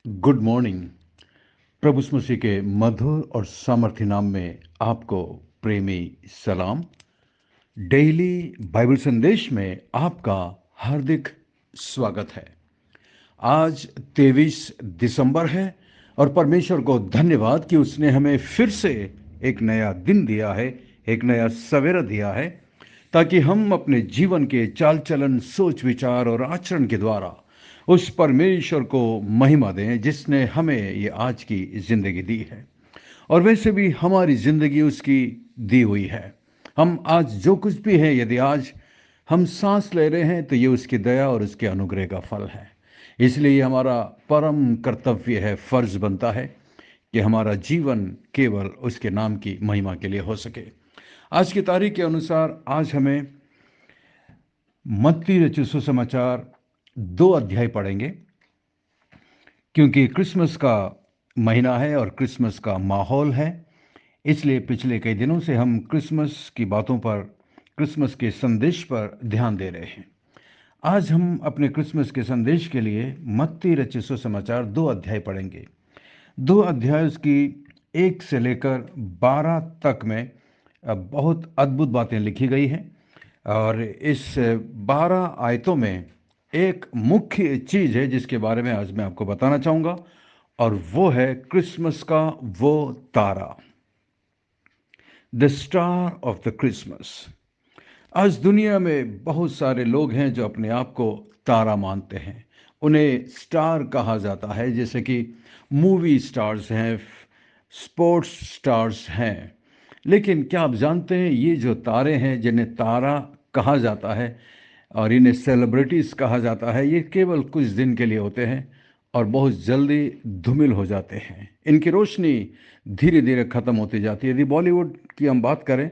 Good morning. प्रभु यीशु मसीह के मधुर और सामर्थ्य नाम में आपको प्रेमी सलाम। डेली बाइबल संदेश में आपका हार्दिक स्वागत है। आज 23 दिसंबर है और परमेश्वर को धन्यवाद कि उसने हमें फिर से एक नया दिन दिया है, एक नया सवेरा दिया है, ताकि हम अपने जीवन के चाल चलन, सोच विचार और आचरण के द्वारा उस परमेश्वर को महिमा दें जिसने हमें ये आज की जिंदगी दी है। और वैसे भी हमारी जिंदगी उसकी दी हुई है। हम आज जो कुछ भी है, यदि आज हम सांस ले रहे हैं तो ये उसकी दया और उसके अनुग्रह का फल है। इसलिए हमारा परम कर्तव्य है, फर्ज बनता है कि हमारा जीवन केवल उसके नाम की महिमा के लिए हो सके। आज की तारीख के अनुसार आज हमें मत्ती रचित सुसमाचार 2 अध्याय पढ़ेंगे, क्योंकि क्रिसमस का महीना है और क्रिसमस का माहौल है। इसलिए पिछले कई दिनों से हम क्रिसमस की बातों पर, क्रिसमस के संदेश पर ध्यान दे रहे हैं। आज हम अपने क्रिसमस के संदेश के लिए मत्ती रचित सुसमाचार 2 अध्याय पढ़ेंगे। 2 अध्याय उसकी 1 से लेकर 12 तक में बहुत अद्भुत बातें लिखी गई हैं। और इस 12 आयतों में एक मुख्य चीज है जिसके बारे में आज मैं आपको बताना चाहूंगा, और वो है क्रिसमस का वो तारा, the star of the Christmas. आज दुनिया में बहुत सारे लोग हैं जो अपने आप को तारा मानते हैं। उन्हें स्टार कहा जाता है, जैसे कि मूवी स्टार्स हैं, स्पोर्ट्स स्टार्स हैं। लेकिन क्या आप जानते हैं, ये जो तारे हैं जिन्हें तारा कहा जाता है और इन्हें सेलिब्रिटीज कहा जाता है, ये केवल कुछ दिन के लिए होते हैं और बहुत जल्दी धूमिल हो जाते हैं। इनकी रोशनी धीरे धीरे खत्म होती जाती है। यदि बॉलीवुड की हम बात करें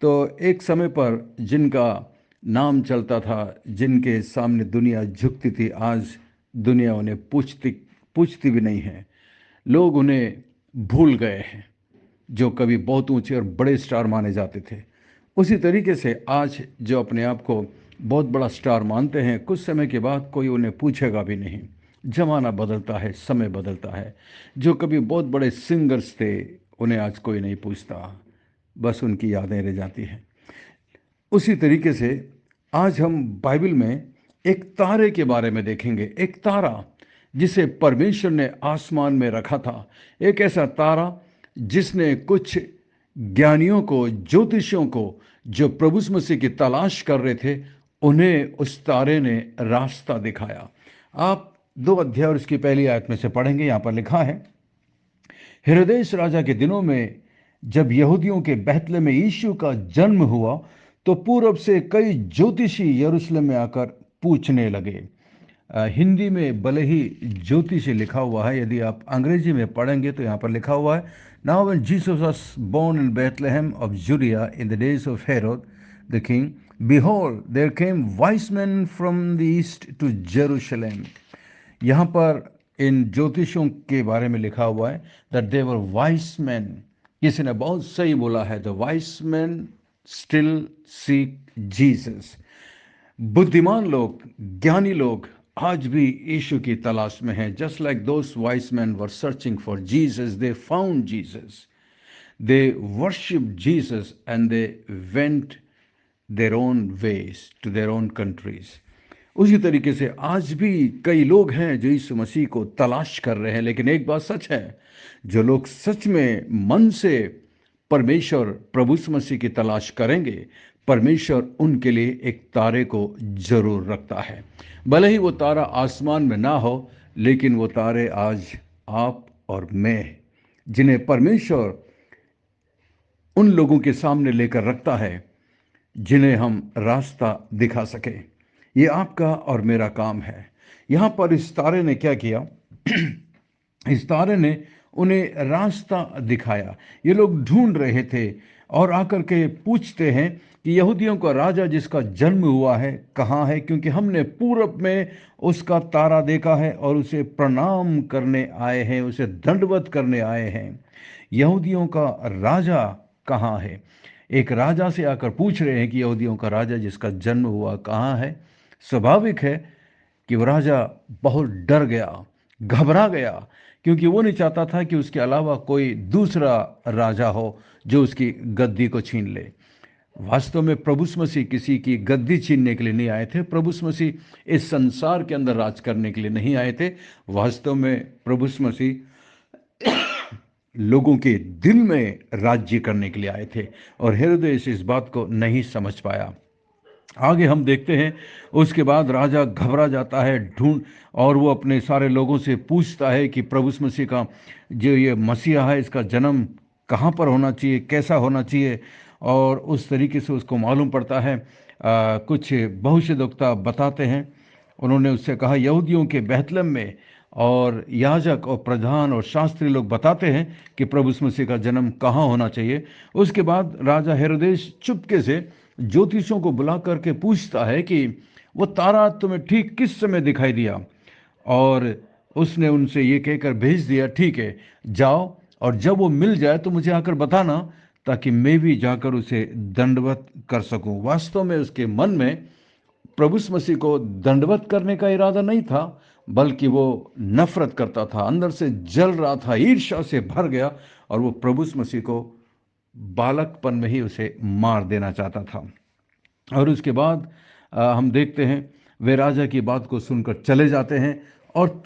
तो एक समय पर जिनका नाम चलता था, जिनके सामने दुनिया झुकती थी, आज दुनिया उन्हें पूछती पूछती भी नहीं है। लोग उन्हें भूल गए हैं, जो कभी बहुत ऊंचे और बड़े स्टार माने जाते थे। उसी तरीके से आज जो अपने आप को बहुत बड़ा स्टार मानते हैं, कुछ समय के बाद कोई उन्हें पूछेगा भी नहीं। जमाना बदलता है, समय बदलता है। जो कभी बहुत बड़े सिंगर्स थे, उन्हें आज कोई नहीं पूछता, बस उनकी यादें रह जाती हैं। उसी तरीके से आज हम बाइबल में एक तारे के बारे में देखेंगे। एक तारा जिसे परमेश्वर ने आसमान में रखा था। एक ऐसा तारा जिसने कुछ ज्ञानियों को, ज्योतिषियों को, जो प्रभु यीशु मसीह की तलाश कर रहे थे, उन्हें उस तारे ने रास्ता दिखाया। आप 2 अध्याय और उसकी पहली आयत में से पढ़ेंगे। यहाँ पर लिखा है, हेरोदेस राजा के दिनों में जब यहूदियों के बैतलहम में यीशु का जन्म हुआ, तो पूरब से कई ज्योतिषी यरूशलेम में आकर पूछने लगे। हिंदी में भले ही ज्योतिषी लिखा हुआ है, यदि आप अंग्रेजी में पढ़ेंगे तो यहाँ पर लिखा हुआ है, now when Jesus was born in Bethlehem of Judea in the days of Herod the king, behold there came wise men from the east to Jerusalem। यहाँ पर इन ज्योतिषों के बारे में लिखा हुआ है that they were vice man. किसी ने बहुत सही बोला है, the vice man still seek Jesus. बुद्धिमान लोग, ज्ञानी लोग आज भी यीशु की तलाश में हैं। Just like those wise men were searching for Jesus, they found Jesus, they worship Jesus and they went their own ways to their own countries. उसी तरीके से आज भी कई लोग हैं जो यीशु मसीह को तलाश कर रहे हैं। लेकिन एक बात सच है, जो लोग सच में मन से परमेश्वर प्रभु यीशु मसीह की तलाश करेंगे, परमेश्वर उनके लिए एक तारे को जरूर रखता है। भले ही वो तारा आसमान में ना हो, लेकिन वो तारे आज आप और मैं, जिन्हें परमेश्वर उन लोगों के सामने लेकर रखता है जिन्हें हम रास्ता दिखा सके। ये आपका और मेरा काम है। यहाँ पर इस तारे ने क्या किया? इस तारे ने उन्हें रास्ता दिखाया। ये लोग ढूंढ रहे थे और आकर के पूछते हैं कि यहूदियों का राजा जिसका जन्म हुआ है कहाँ है, क्योंकि हमने पूरब में उसका तारा देखा है और उसे प्रणाम करने आए हैं, उसे दंडवत करने आए हैं। यहूदियों का राजा कहाँ है? एक राजा से आकर पूछ रहे हैं कि यहूदियों का राजा जिसका जन्म हुआ कहाँ है। स्वाभाविक है कि वो राजा बहुत डर गया घबरा गया, क्योंकि वो नहीं चाहता था कि उसके अलावा कोई दूसरा राजा हो जो उसकी गद्दी को छीन ले। वास्तव में प्रभु मसीह किसी की गद्दी छीनने के लिए नहीं आए थे। प्रभु मसीह इस संसार के अंदर राज करने के लिए नहीं आए थे। वास्तव में प्रभु मसीह लोगों के दिल में राज्य करने के लिए आए थे, और हेरोदेस इस बात को नहीं समझ पाया। आगे हम देखते हैं, उसके बाद राजा घबरा जाता है ढूंढ, और वो अपने सारे लोगों से पूछता है कि प्रभु मसीह का जो ये मसीहा है, इसका जन्म कहाँ पर होना चाहिए, कैसा होना चाहिए। और उस तरीके से उसको मालूम पड़ता है। कुछ भविष्यद्वक्ता बताते हैं, उन्होंने उससे कहा यहूदियों के बैतलहम में, और याजक और प्रधान और शास्त्री लोग बताते हैं कि प्रभु मसीह का जन्म कहाँ होना चाहिए। उसके बाद राजा हेरोदेस चुपके से ज्योतिषों को बुला करके पूछता है कि वो तारा तुम्हें ठीक किस समय दिखाई दिया, और उसने उनसे ये कहकर भेज दिया, ठीक है जाओ, और जब वो मिल जाए तो मुझे आकर बताना, ताकि मैं भी जाकर उसे दंडवत कर सकूं। वास्तव में उसके मन में प्रभु मसीह को दंडवत करने का इरादा नहीं था, बल्कि वो नफरत करता था, अंदर से जल रहा था, ईर्ष्या से भर गया, और वो प्रभु मसीह को बालकपन में ही उसे मार देना चाहता था। और उसके बाद हम देखते हैं वे राजा की बात को सुनकर चले जाते हैं, और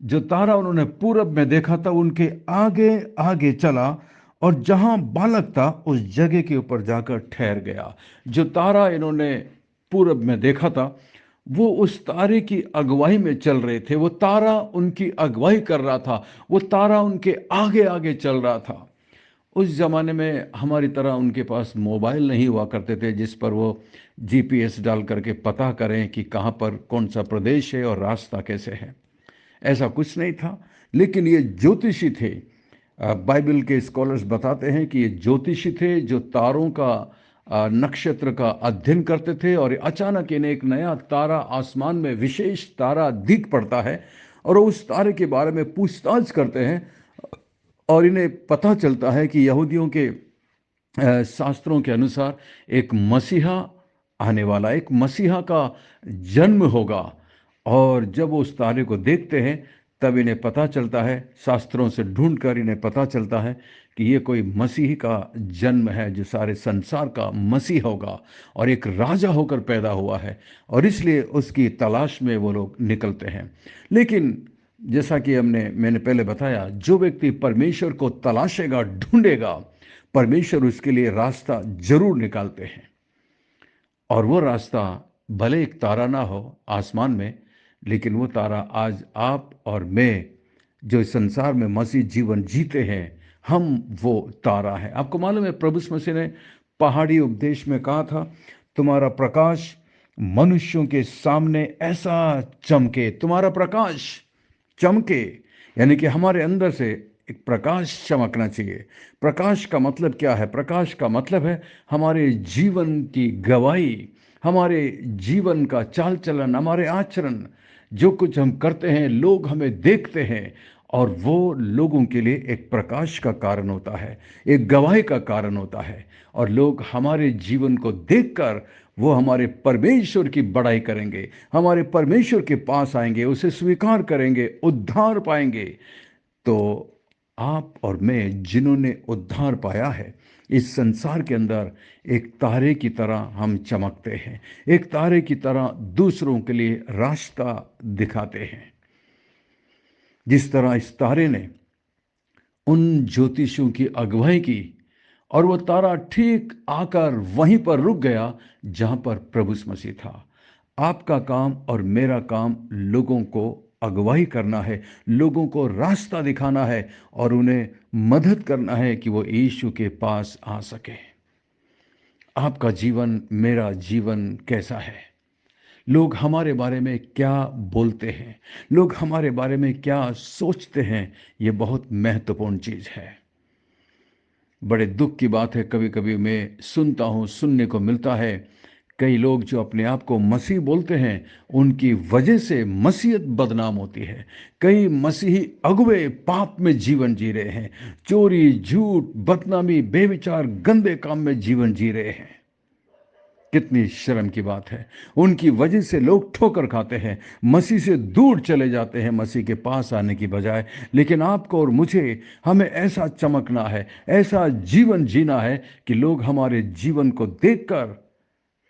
जो तारा उन्होंने पूरब में देखा था उनके आगे आगे चला, और जहां बालक था उस जगह के ऊपर जाकर ठहर गया। जो तारा इन्होंने पूरब में देखा था, वो उस तारे की अगुवाई में चल रहे थे। वो तारा उनकी अगुवाई कर रहा था, वो तारा उनके आगे आगे चल रहा था। उस ज़माने में हमारी तरह उनके पास मोबाइल नहीं हुआ करते थे जिस पर वो जीपीएस डाल करके पता करें कि कहाँ पर कौन सा प्रदेश है और रास्ता कैसे है। ऐसा कुछ नहीं था, लेकिन ये ज्योतिषी थे। बाइबल के स्कॉलर्स बताते हैं कि ये ज्योतिषी थे जो तारों का नक्षत्र का अध्ययन करते थे, और अचानक इन्हें एक नया तारा आसमान में विशेष तारा दिख पड़ता है, और वो उस तारे के बारे में पूछताछ करते हैं, और इन्हें पता चलता है कि यहूदियों के शास्त्रों के अनुसार एक मसीहा आने वाला, एक मसीहा का जन्म होगा। और जब वो उस तारे को देखते हैं, तब इन्हें पता चलता है, शास्त्रों से ढूंढकर इन्हें पता चलता है कि ये कोई मसीह का जन्म है जो सारे संसार का मसीह होगा, और एक राजा होकर पैदा हुआ है, और इसलिए उसकी तलाश में वो लोग निकलते हैं। लेकिन जैसा कि मैंने पहले बताया, जो व्यक्ति परमेश्वर को तलाशेगा, ढूंढेगा, परमेश्वर उसके लिए रास्ता जरूर निकालते हैं। और वो रास्ता भले एक तारा ना हो आसमान में, लेकिन वो तारा आज आप और मैं जो इस संसार में मसीह जीवन जीते हैं, हम वो तारा है। आपको मालूम है, प्रभु मसीह ने पहाड़ी उपदेश में कहा था, तुम्हारा प्रकाश मनुष्यों के सामने ऐसा चमके, तुम्हारा प्रकाश चमके, यानी कि हमारे अंदर से एक प्रकाश चमकना चाहिए। प्रकाश का मतलब क्या है? प्रकाश का मतलब है हमारे जीवन की गवाही, हमारे जीवन का चाल चलन, हमारे आचरण, जो कुछ हम करते हैं, लोग हमें देखते हैं, और वो लोगों के लिए एक प्रकाश का कारण होता है, एक गवाही का कारण होता है। और लोग हमारे जीवन को देखकर वो हमारे परमेश्वर की बड़ाई करेंगे, हमारे परमेश्वर के पास आएंगे, उसे स्वीकार करेंगे, उद्धार पाएंगे। तो आप और मैं जिन्होंने उद्धार पाया है, इस संसार के अंदर एक तारे की तरह हम चमकते हैं, एक तारे की तरह दूसरों के लिए रास्ता दिखाते हैं। जिस तरह इस तारे ने उन ज्योतिषियों की अगुवाई की, और वो तारा ठीक आकर वहीं पर रुक गया जहां पर प्रभु मसीह था। आपका काम और मेरा काम लोगों को अगुवाई करना है, लोगों को रास्ता दिखाना है, और उन्हें मदद करना है कि वो यीशु के पास आ सके। आपका जीवन, मेरा जीवन कैसा है? लोग हमारे बारे में क्या बोलते हैं, लोग हमारे बारे में क्या सोचते हैं, ये बहुत महत्वपूर्ण चीज है। बड़े दुख की बात है, कभी कभी मैं सुनता हूँ, सुनने को मिलता है, कई लोग जो अपने आप को मसीह बोलते हैं, उनकी वजह से मसीहत बदनाम होती है। कई मसीही अगुवे पाप में जीवन जी रहे हैं, चोरी, झूठ, बदनामी, बेविचार, गंदे काम में जीवन जी रहे हैं। कितनी शर्म की बात है। उनकी वजह से लोग ठोकर खाते हैं, मसीह से दूर चले जाते हैं मसीह के पास आने की बजाय। लेकिन आपको और मुझे, हमें ऐसा चमकना है, ऐसा जीवन जीना है कि लोग हमारे जीवन को देखकर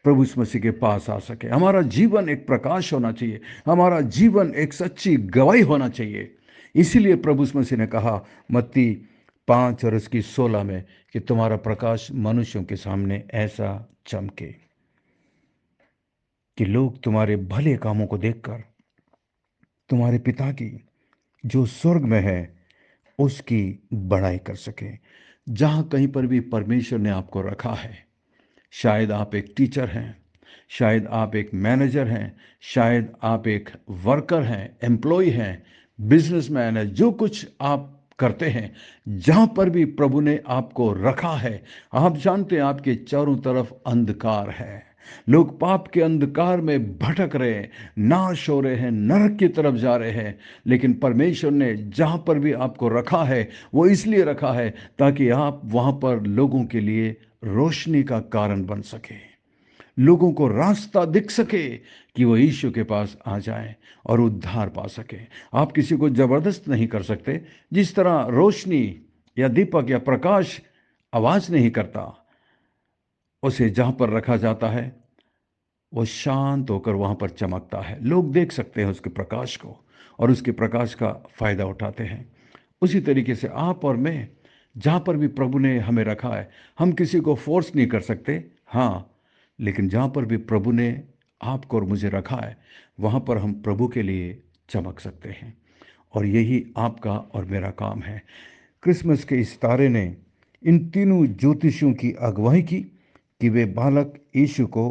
प्रभु यीशु मसीह के पास आ सके। हमारा जीवन एक प्रकाश होना चाहिए, हमारा जीवन एक सच्ची गवाही होना चाहिए। इसीलिए प्रभु यीशु मसीह ने कहा मत्ती 5 और उसकी 16 में कि तुम्हारा प्रकाश मनुष्यों के सामने ऐसा चमके कि लोग तुम्हारे भले कामों को देखकर तुम्हारे पिता की जो स्वर्ग में है उसकी बड़ाई कर सके। जहां कहीं पर भी परमेश्वर ने आपको रखा है, शायद आप एक टीचर हैं, शायद आप एक मैनेजर हैं, शायद आप एक वर्कर हैं, एम्प्लॉय हैं, बिजनेसमैन है, जो कुछ आप करते हैं, जहां पर भी प्रभु ने आपको रखा है, आप जानते हैं आपके चारों तरफ अंधकार है। लोग पाप के अंधकार में भटक रहे हैं, नाश हो रहे हैं, नरक की तरफ जा रहे हैं। लेकिन परमेश्वर ने जहां पर भी आपको रखा है वो इसलिए रखा है ताकि आप वहां पर लोगों के लिए रोशनी का कारण बन सके, लोगों को रास्ता दिख सके कि वो यीशु के पास आ जाएं और उद्धार पा सके। आप किसी को जबरदस्त नहीं कर सकते। जिस तरह रोशनी या दीपक या प्रकाश आवाज नहीं करता, उसे जहां पर रखा जाता है वो शांत होकर वहां पर चमकता है। लोग देख सकते हैं उसके प्रकाश को और उसके प्रकाश का फायदा उठाते हैं। उसी तरीके से आप और मैं, जहां पर भी प्रभु ने हमें रखा है, हम किसी को फोर्स नहीं कर सकते, हाँ, लेकिन जहां पर भी प्रभु ने आपको और मुझे रखा है वहां पर हम प्रभु के लिए चमक सकते हैं। और यही आपका और मेरा काम है। क्रिसमस के इस तारे ने इन तीनों ज्योतिषियों की अगुवाई की कि वे बालक यीशु को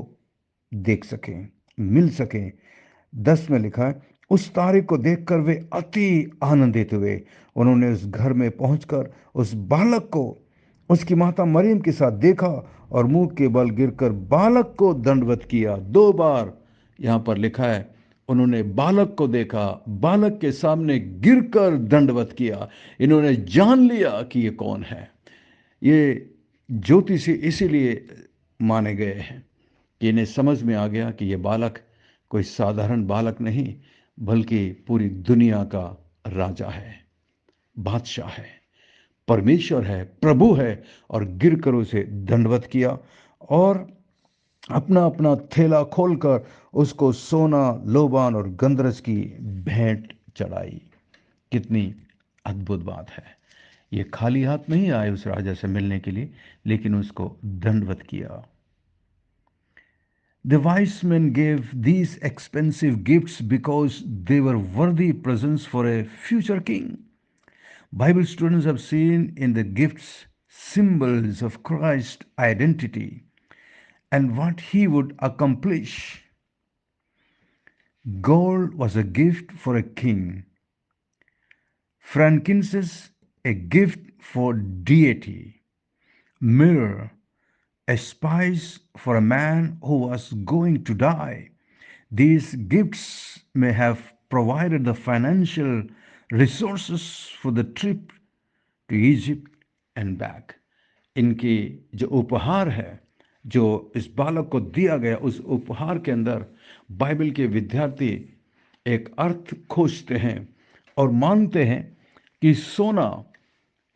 देख सकें, मिल सकें। 10 में लिखा है, उस तारे को देखकर वे अति आनंदित हुए। उन्होंने उस घर में पहुंचकर उस बालक को उसकी माता मरियम के साथ देखा और मुंह के बल गिरकर बालक को दंडवत किया। 2 बार यहां पर लिखा है, उन्होंने बालक को देखा, बालक के सामने गिरकर दंडवत किया। इन्होंने जान लिया कि ये कौन है। ये ज्योतिषी इसीलिए माने गए हैं कि इन्हें समझ में आ गया कि ये बालक कोई साधारण बालक नहीं, बल्कि पूरी दुनिया का राजा है, बादशाह है, परमेश्वर है, प्रभु है। और गिरकर उसे दंडवत किया और अपना अपना थैला खोलकर उसको सोना, लोबान और गंधरस की भेंट चढ़ाई। कितनी अद्भुत बात है। ये खाली हाथ नहीं आए उस राजा से मिलने के लिए, लेकिन उसको दंडवत किया। The wise men gave these expensive gifts because they were worthy presents for a future king. Bible students have seen in the gifts symbols of Christ's identity and what he would accomplish. Gold was a gift for a king, frankincense a gift for deity, myrrh a spice for a man who was going to die. These gifts may have provided the financial resources for the trip to Egypt and back. इनकी जो उपहार है, जो इस बालक को दिया गया, उस उपहार के अंदर बाइबल के विद्यार्थी एक अर्थ खोजते हैं और मानते हैं कि सोना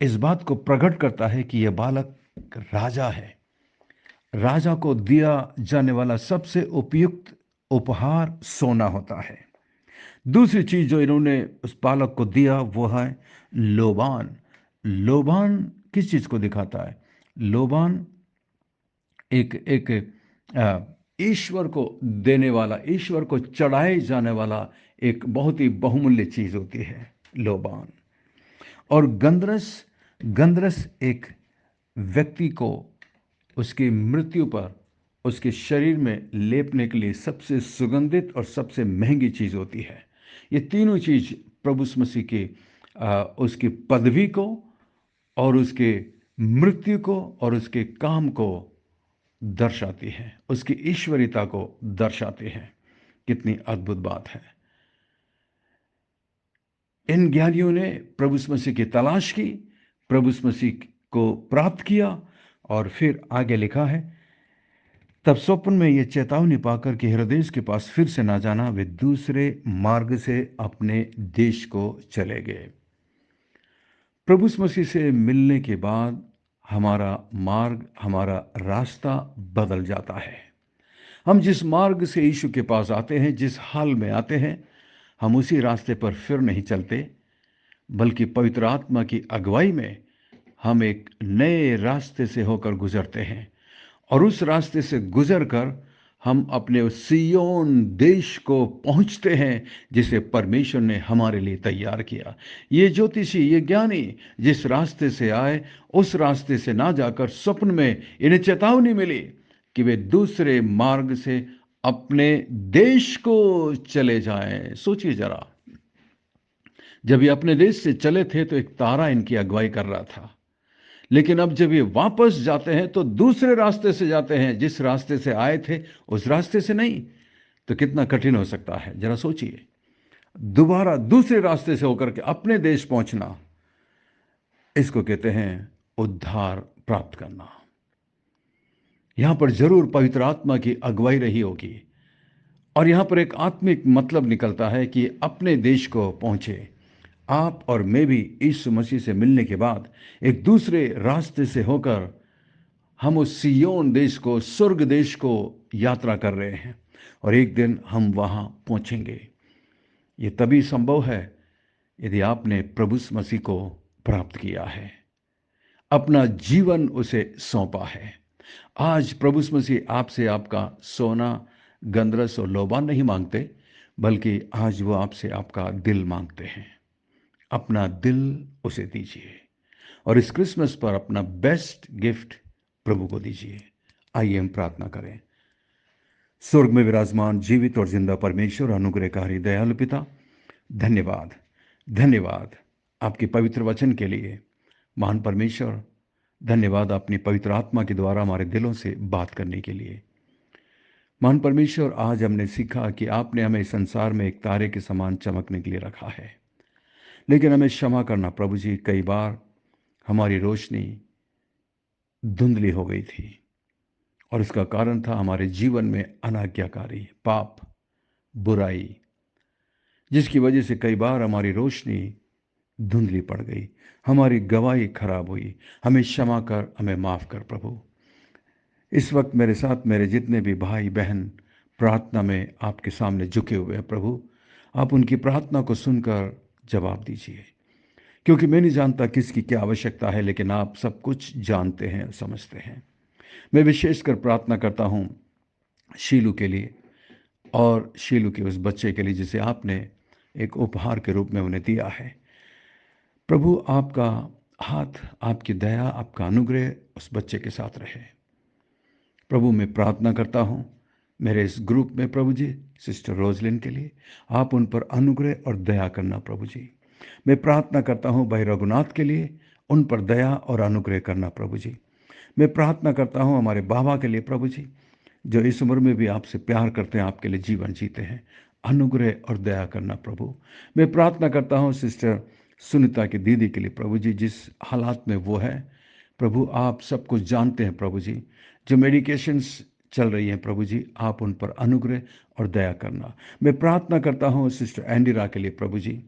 इस बात को प्रकट करता है कि यह बालक राजा है। राजा को दिया जाने वाला सबसे उपयुक्त उपहार सोना होता है। दूसरी चीज जो इन्होंने उस बालक को दिया वो है लोबान। लोबान किस चीज को दिखाता है? लोबान एक एक ईश्वर को देने वाला, ईश्वर को चढ़ाए जाने वाला एक बहुत ही बहुमूल्य चीज होती है लोबान। और गंधरस, गंधरस एक व्यक्ति को उसकी मृत्यु पर उसके शरीर में लेपने के लिए सबसे सुगंधित और सबसे महंगी चीज होती है। ये तीनों चीज प्रभु यीशु मसीह की उसकी पदवी को और उसके मृत्यु को और उसके काम को दर्शाती है, उसकी ईश्वरीयता को दर्शाती है। कितनी अद्भुत बात है। इन ज्ञानियों ने प्रभु यीशु मसीह की तलाश की, प्रभु यीशु मसीह को प्राप्त किया और फिर आगे लिखा है तब स्वप्न में ये चेतावनी पाकर कि हेरोदेस के पास फिर से ना जाना, वे दूसरे मार्ग से अपने देश को चले गए। प्रभु यीशु मसीह से मिलने के बाद हमारा मार्ग, हमारा रास्ता बदल जाता है। हम जिस मार्ग से यीशु के पास आते हैं, जिस हाल में आते हैं, हम उसी रास्ते पर फिर नहीं चलते, बल्कि पवित्र आत्मा की अगुवाई में हम एक नए रास्ते से होकर गुजरते हैं और उस रास्ते से गुजरकर हम अपने उस सिय्योन देश को पहुंचते हैं जिसे परमेश्वर ने हमारे लिए तैयार किया। ये ज्योतिषी, ये ज्ञानी जिस रास्ते से आए, उस रास्ते से ना जाकर स्वप्न में इन्हें चेतावनी मिली कि वे दूसरे मार्ग से अपने देश को चले जाएं। सोचिए जरा, जब ये अपने देश से चले थे तो एक तारा इनकी अगुवाई कर रहा था, लेकिन अब जब ये वापस जाते हैं तो दूसरे रास्ते से जाते हैं, जिस रास्ते से आए थे उस रास्ते से नहीं। तो कितना कठिन हो सकता है, जरा सोचिए। दोबारा दूसरे रास्ते से होकर के अपने देश पहुंचना, इसको कहते हैं उद्धार प्राप्त करना। यहां पर जरूर पवित्र आत्मा की अगुवाई रही होगी और यहां पर एक आत्मिक मतलब निकलता है कि अपने देश को पहुंचे। आप और मैं भी यीशु मसीह से मिलने के बाद एक दूसरे रास्ते से होकर हम उस सिय्योन देश को, स्वर्ग देश को यात्रा कर रहे हैं और एक दिन हम वहां पहुंचेंगे। ये तभी संभव है यदि आपने प्रभु मसीह को प्राप्त किया है, अपना जीवन उसे सौंपा है। आज प्रभु मसीह आपसे आपका सोना, गंधरस और लोबान नहीं मांगते, बल्कि आज वो आपसे आपका दिल मांगते हैं। अपना दिल उसे दीजिए और इस क्रिसमस पर अपना बेस्ट गिफ्ट प्रभु को दीजिए। आइए हम प्रार्थना करें। स्वर्ग में विराजमान जीवित और जिंदा परमेश्वर, अनुग्रहकारी दयालु पिता, धन्यवाद, धन्यवाद आपके पवित्र वचन के लिए। महान परमेश्वर, धन्यवाद अपनी पवित्र आत्मा के द्वारा हमारे दिलों से बात करने के लिए। महान परमेश्वर, आज हमने सीखा कि आपने हमें संसार में एक तारे के समान चमकने के लिए रखा है, लेकिन हमें क्षमा करना प्रभु जी, कई बार हमारी रोशनी धुंधली हो गई थी और इसका कारण था हमारे जीवन में अनाज्ञाकारी पाप, बुराई, जिसकी वजह से कई बार हमारी रोशनी धुंधली पड़ गई, हमारी गवाही खराब हुई। हमें क्षमा कर, हमें माफ कर प्रभु। इस वक्त मेरे साथ मेरे जितने भी भाई बहन प्रार्थना में आपके सामने झुके हुए हैं प्रभु, आप उनकी प्रार्थना को सुनकर जवाब दीजिए, क्योंकि मैं नहीं जानता किसकी क्या आवश्यकता है, लेकिन आप सब कुछ जानते हैं, समझते हैं। मैं विशेषकर प्रार्थना करता हूँ शीलू के लिए और शीलू के उस बच्चे के लिए जिसे आपने एक उपहार के रूप में उन्हें दिया है। प्रभु, आपका हाथ, आपकी दया, आपका अनुग्रह उस बच्चे के साथ रहे। प्रभु, मैं प्रार्थना करता हूँ मेरे इस ग्रुप में प्रभु जी, सिस्टर रोजलिन के लिए आप उन पर अनुग्रह और दया करना प्रभु जी। मैं प्रार्थना करता हूँ भाई रघुनाथ के लिए, उन पर दया और अनुग्रह करना प्रभु जी। मैं प्रार्थना करता हूँ हमारे बाबा के लिए प्रभु जी, जो इस उम्र में भी आपसे प्यार करते हैं, आपके लिए जीवन जीते हैं, अनुग्रह और दया करना प्रभु। मैं प्रार्थना करता हूँ सिस्टर सुनीता की दीदी के लिए प्रभु जी, जिस हालात में वो है प्रभु, आप सब कुछ जानते हैं प्रभु जी। जो मेडिकेशंस चल रही हैं प्रभु जी, आप उन पर अनुग्रह और दया करना। मैं प्रार्थना करता हूँ सिस्टर एंडिरा के लिए प्रभु जी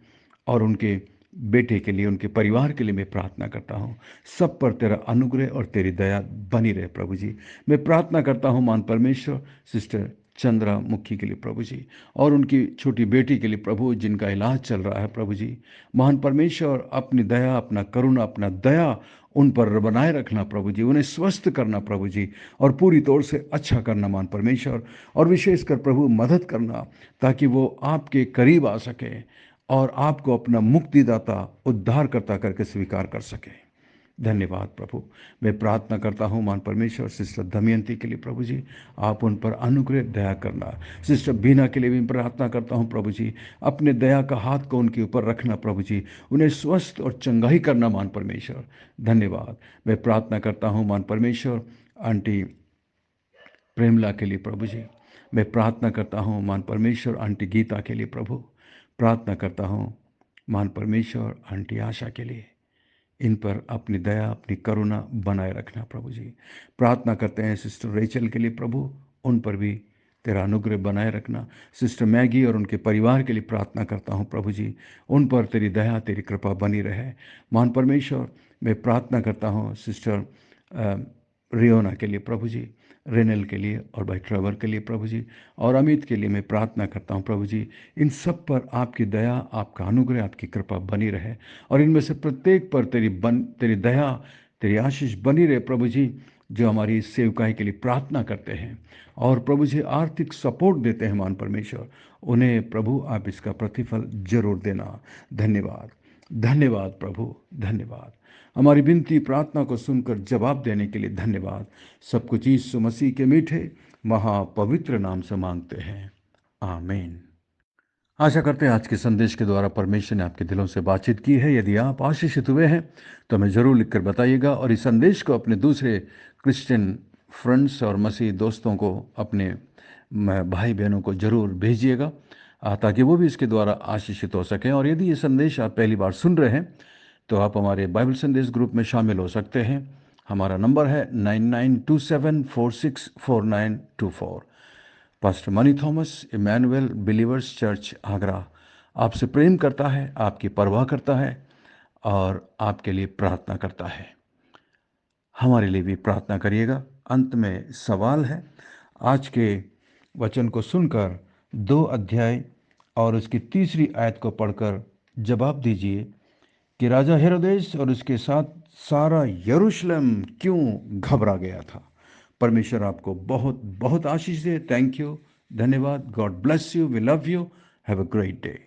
और उनके बेटे के लिए, उनके परिवार के लिए मैं प्रार्थना करता हूँ। सब पर तेरा अनुग्रह और तेरी दया बनी रहे प्रभु जी। मैं प्रार्थना करता हूँ मान परमेश्वर सिस्टर चंद्रा मुखी के लिए प्रभु जी और उनकी छोटी बेटी के लिए प्रभु, जिनका इलाज चल रहा है प्रभु जी। महान परमेश्वर, अपनी दया, अपना करुणा, अपना दया उन पर बनाए रखना प्रभु जी, उन्हें स्वस्थ करना प्रभु जी और पूरी तौर से अच्छा करना मान परमेश्वर। और विशेषकर प्रभु मदद करना ताकि वो आपके करीब आ सके और आपको अपना मुक्तिदाता, उद्धारकर्ता करके स्वीकार कर सके। धन्यवाद प्रभु। मैं प्रार्थना करता हूँ मान परमेश्वर सिस्टर दमयंती के लिए प्रभु जी, आप उन पर अनुग्रह दया करना। सिस्टर बीना के लिए भी प्रार्थना करता हूँ प्रभु जी, अपने दया का हाथ को उनके ऊपर रखना प्रभु जी, उन्हें स्वस्थ और चंगाई करना मान परमेश्वर। धन्यवाद। मैं प्रार्थना करता हूँ मान परमेश्वर आंटी प्रेमला के लिए प्रभु जी। मैं प्रार्थना करता हूँ मान परमेश्वर आंटी गीता के लिए प्रभु। प्रार्थना करता हूँ मान परमेश्वर आंटी आशा के लिए। इन पर अपनी दया, अपनी करुणा बनाए रखना प्रभु जी। प्रार्थना करते हैं सिस्टर रेचल के लिए प्रभु, उन पर भी तेरा अनुग्रह बनाए रखना। सिस्टर मैगी और उनके परिवार के लिए प्रार्थना करता हूँ प्रभु जी, उन पर तेरी दया, तेरी कृपा बनी रहे। महान परमेश्वर, मैं प्रार्थना करता हूँ सिस्टर रियोना के लिए प्रभु जी, रेनल के लिए और भाई ट्रेवर के लिए प्रभु जी, और अमित के लिए मैं प्रार्थना करता हूँ प्रभु जी। इन सब पर आपकी दया, आपका अनुग्रह, आपकी कृपा बनी रहे, और इनमें से प्रत्येक पर तेरी दया, तेरी आशीष बनी रहे प्रभु जी, जो हमारी इस सेवकाई के लिए प्रार्थना करते हैं और प्रभु जी आर्थिक सपोर्ट देते हैं। मान परमेश्वर, उन्हें प्रभु आप इसका प्रतिफल जरूर देना। धन्यवाद, धन्यवाद प्रभु, धन्यवाद। हमारी विनती प्रार्थना को सुनकर जवाब देने के लिए धन्यवाद। सब कुछ यीशु मसीह के मीठे महापवित्र नाम से मांगते हैं, आमीन। आशा करते हैं आज के संदेश के द्वारा परमेश्वर ने आपके दिलों से बातचीत की है। यदि आप आशीषित हुए हैं तो हमें ज़रूर लिखकर बताइएगा, और इस संदेश को अपने दूसरे क्रिश्चियन फ्रेंड्स और मसीह दोस्तों को, अपने भाई बहनों को ज़रूर भेजिएगा, ताकि वो भी इसके द्वारा आशीषित हो सकें। और यदि ये संदेश आप पहली बार सुन रहे हैं तो आप हमारे बाइबल संदेश ग्रुप में शामिल हो सकते हैं। हमारा नंबर है 9927464924। Pastor Mani Thomas, Emmanuel Believers Church, Agra आपसे प्रेम करता है, आपकी परवाह करता है और आपके लिए प्रार्थना करता है। हमारे लिए भी प्रार्थना करिएगा। अंत में सवाल है, आज के वचन को सुनकर 2 अध्याय और उसकी 3री आयत को पढ़कर जवाब दीजिए कि राजा हेरोदेस और उसके साथ सारा यरूशलेम क्यों घबरा गया था। परमेश्वर आपको बहुत बहुत आशीष दे। थैंक यू, धन्यवाद। God bless you, we love you, have a great day.